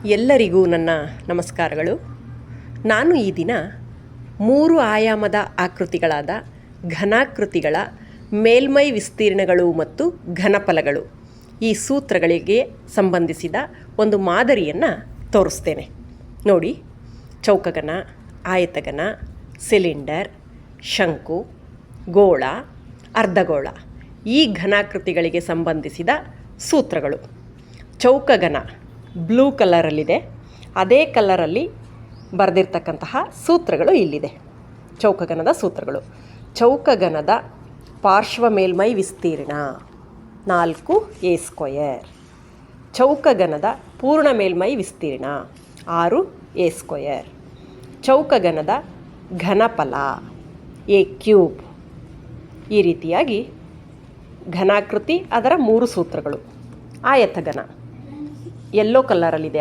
ಎಲ್ಲರಿಗೂ ನನ್ನ ನಮಸ್ಕಾರಗಳು. ನಾನು ಈ ದಿನ 3 ಆಯಾಮದ ಆಕೃತಿಗಳಾದ ಘನಾಕೃತಿಗಳ ಮೇಲ್ಮೈ ವಿಸ್ತೀರ್ಣಗಳು ಮತ್ತು ಘನಫಲಗಳು ಈ ಸೂತ್ರಗಳಿಗೆ ಸಂಬಂಧಿಸಿದ ಒಂದು ಮಾದರಿಯನ್ನು ತೋರಿಸ್ತೇನೆ. ನೋಡಿ, ಚೌಕಘನ, ಆಯತಘನ, ಸಿಲಿಂಡರ್, ಶಂಕು, ಗೋಳ, ಅರ್ಧಗೋಳ ಈ ಘನಾಕೃತಿಗಳಿಗೆ ಸಂಬಂಧಿಸಿದ ಸೂತ್ರಗಳು. ಚೌಕಘನ ಬ್ಲೂ ಕಲರಲ್ಲಿದೆ, ಅದೇ ಕಲರಲ್ಲಿ ಬರೆದಿರ್ತಕ್ಕಂತಹ ಸೂತ್ರಗಳು ಇಲ್ಲಿದೆ. ಚೌಕಘನದ ಸೂತ್ರಗಳು: ಚೌಕಘನದ ಪಾರ್ಶ್ವ ಮೇಲ್ಮೈ ವಿಸ್ತೀರ್ಣ 4a². ಚೌಕಘನದ ಪೂರ್ಣ ಮೇಲ್ಮೈ ವಿಸ್ತೀರ್ಣ 6a². ಚೌಕಘನದ ಘನಫಲ a³ ಈ ರೀತಿಯಾಗಿ ಘನಾಕೃತಿ ಅದರ 3 ಸೂತ್ರಗಳು. ಆಯತಘನ ಯೆಲ್ಲೋ ಕಲರಲ್ಲಿದೆ.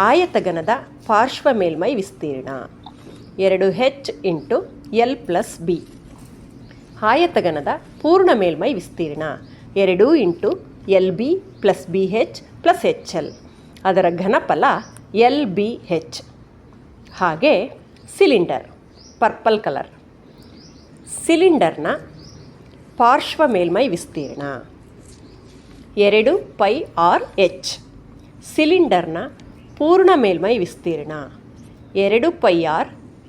ಆಯತಘನದ ಪಾರ್ಶ್ವ ಮೇಲ್ಮೈ ವಿಸ್ತೀರ್ಣ 2h × l+b. ಆಯತಘನದ ಪೂರ್ಣ ಮೇಲ್ಮೈ ವಿಸ್ತೀರ್ಣ 2 × lb + bh + hL. ಅದರ ಘನಫಲ lbh. ಹಾಗೆ ಸಿಲಿಂಡರ್ ಪರ್ಪಲ್ ಕಲರ್. ಸಿಲಿಂಡರ್ನ ಪಾರ್ಶ್ವ ಮೇಲ್ಮೈ ವಿಸ್ತೀರ್ಣ 2πrh. ಸಿಲಿಂಡರ್ನ ಪೂರ್ಣ ಮೇಲ್ಮೈ ವಿಸ್ತೀರ್ಣ 2πr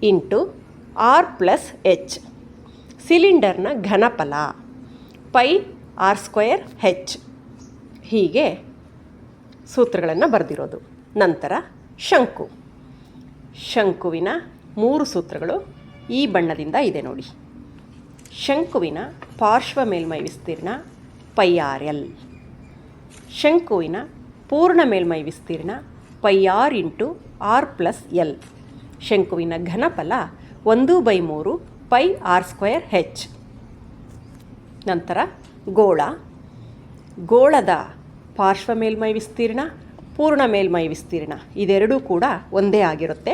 × r+h. ಸಿಲಿಂಡರ್ನ ಘನಫಲ πr²h. ಹೀಗೆ ಸೂತ್ರಗಳನ್ನು ಬರೆದಿರೋದು. ನಂತರ ಶಂಕು. ಶಂಕುವಿನ 3 ಸೂತ್ರಗಳು ಈ ಬಣ್ಣದಿಂದ ಇದೆ ನೋಡಿ. ಶಂಕುವಿನ ಪಾರ್ಶ್ವ ಮೇಲ್ಮೈ ವಿಸ್ತೀರ್ಣ πrl. ಶಂಕುವಿನ ಪೂರ್ಣ ಮೇಲ್ಮೈ ವಿಸ್ತೀರ್ಣ πr × r+l. ಶಂಕುವಿನ ಘನಫಲ 1/3 πr²h. ನಂತರ ಗೋಳ. ಗೋಳದ ಪಾರ್ಶ್ವ ಮೇಲ್ಮೈ ವಿಸ್ತೀರ್ಣ, ಪೂರ್ಣ ಮೇಲ್ಮೈ ವಿಸ್ತೀರ್ಣ ಇದೆರಡೂ ಕೂಡ ಒಂದೇ ಆಗಿರುತ್ತೆ.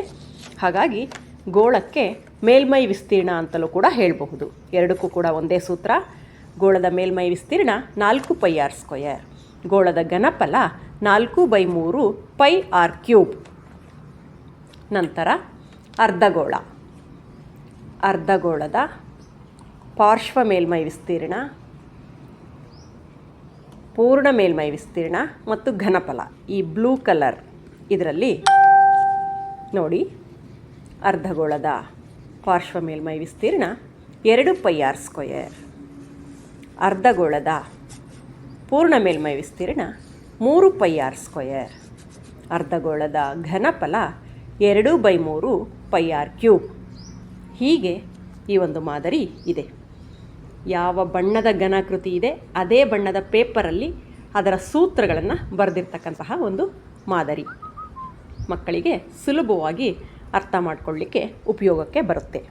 ಹಾಗಾಗಿ ಗೋಳಕ್ಕೆ ಮೇಲ್ಮೈ ವಿಸ್ತೀರ್ಣ ಅಂತಲೂ ಕೂಡ ಹೇಳಬಹುದು. ಎರಡಕ್ಕೂ ಕೂಡ ಒಂದೇ ಸೂತ್ರ. ಗೋಳದ ಮೇಲ್ಮೈ ವಿಸ್ತೀರ್ಣ 4πr². ಗೋಳದ ಘನಫಲ 4/3 πr³. ನಂತರ ಅರ್ಧಗೋಳ. ಅರ್ಧಗೋಳದ ಪಾರ್ಶ್ವ ಮೇಲ್ಮೈ ವಿಸ್ತೀರ್ಣ, ಪೂರ್ಣ ಮೇಲ್ಮೈ ವಿಸ್ತೀರ್ಣ ಮತ್ತು ಘನಫಲ ಈ ಬ್ಲೂ ಕಲರ್ ಇದರಲ್ಲಿ ನೋಡಿ. ಅರ್ಧಗೋಳದ ಪಾರ್ಶ್ವ ಮೇಲ್ಮೈ ವಿಸ್ತೀರ್ಣ 2πr². ಅರ್ಧಗೋಳದ ಪೂರ್ಣ ಮೇಲ್ಮೈ ವಿಸ್ತೀರ್ಣ 3πr². ಅರ್ಧಗೋಳದ ಘನಫಲ 2/3 πr³. ಹೀಗೆ ಈ ಒಂದು ಮಾದರಿ ಇದೆ. ಯಾವ ಬಣ್ಣದ ಘನಾಕೃತಿ ಇದೆ ಅದೇ ಬಣ್ಣದ ಪೇಪರಲ್ಲಿ ಅದರ ಸೂತ್ರಗಳನ್ನು ಬರೆದಿರ್ತಕ್ಕಂತಹ ಒಂದು ಮಾದರಿ. ಮಕ್ಕಳಿಗೆ ಸುಲಭವಾಗಿ ಅರ್ಥ ಮಾಡಿಕೊಳ್ಳಿಕ್ಕೆ ಉಪಯೋಗಕ್ಕೆ ಬರುತ್ತೆ.